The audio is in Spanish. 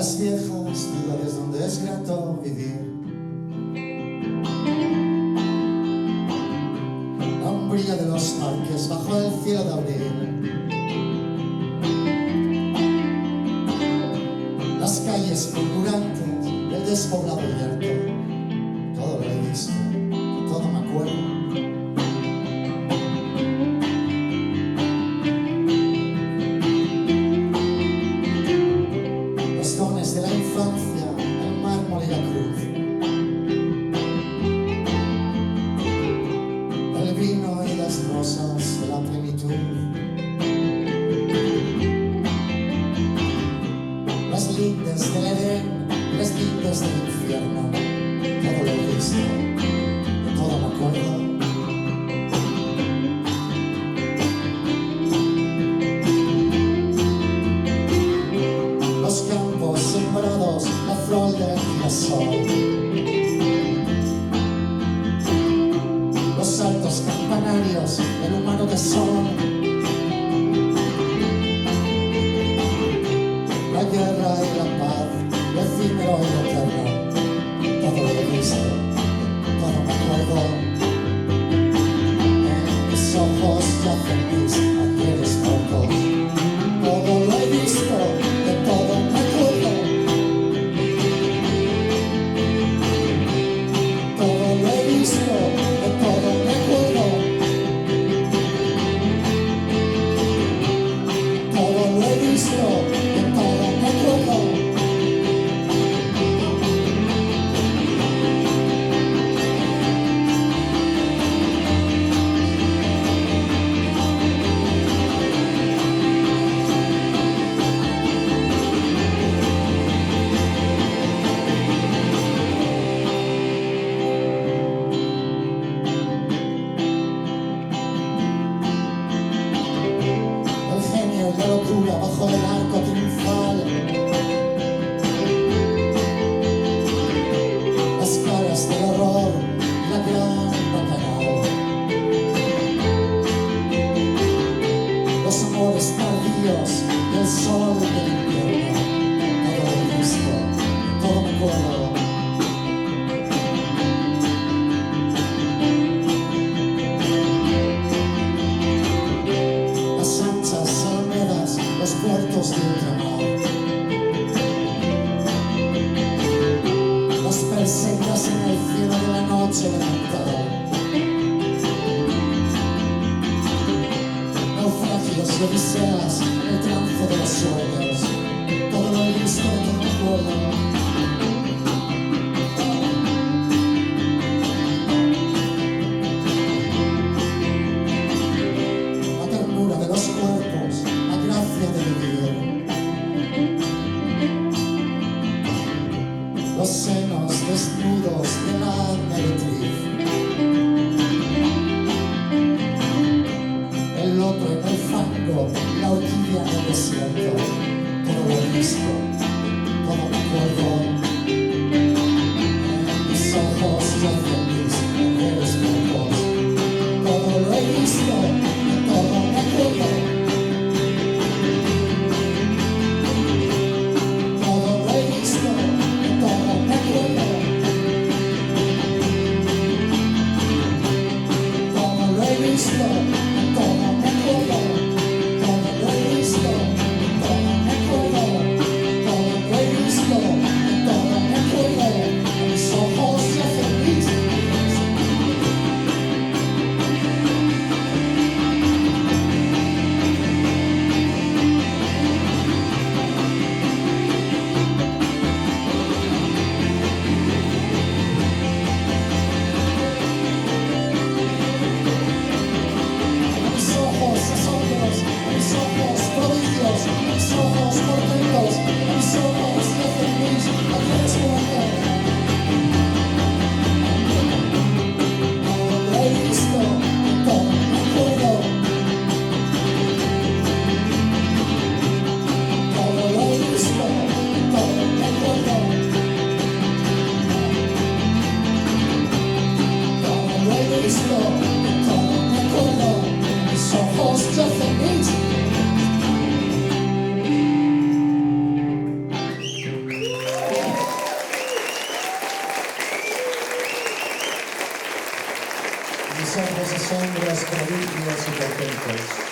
las viejas ciudades donde es grato vivir. La umbría de los parques bajo el cielo de abril. Las calles fulgurantes del despoblado yerto. Todo lo he visto, todo me acuerdo. Los dones de la infancia, el mármol y la cruz. El vino y las rosas de la plenitud. Las lindes del Edén, las lindes del infierno. Todo lo he visto, de todo me acuerdo. Los campos sembrados, la flor del girasol. Los altos campanarios, el humano tesón. La guerra y la paz, lo efímero y lo eterno. Todo lo he visto, todo me acuerdo. En mis ojos yacen mis ayeres pocos. Todo lo he visto, de todo me acuerdo. Todo lo he visto, de todo me acuerdo. Todo lo he visto, de todo me acuerdo. El genio y la locura bajo el arco triunfal. Las caras del horror y la gran bacanal. Los amores tardíos y el sol del invierno. Todo lo he visto, todo me acuerdo. Las anchas alamedas, los puertos de ultramar. Los perseguidas en el cielo de la noche levantado. Naufragios y odiseas en el trance de los sueños. Todo lo he visto, todo me acuerdo. La ternura de los cuerpos, la gracia de vivir. Los senos desnudos de la meretriz. El otro en el fango, la orquídea en el desierto. Todo lo he visto, todo me acuerdo. En mis ojos yacen mis ayeres pocos. Todo lo he visto, de todo me acuerdo. Todo lo he visto, de todo me acuerdo. Todo lo he visto, de todo me acuerdo. Todo lo he visto, de todo me acuerdo. Todo lo he visto, de todo me acuerdo. En mis ojos yacen mis mis ojos asombros, mis ojos prodigios, mis ojos portentos, mis ojos yacen mis ayeres pocos. Todo lo he visto, de todo me acuerdo. Todo lo he visto, de todo me acuerdo. Todo lo he visto, de todo me acuerdo. Mis ojos yacen mis las provincias y conventos.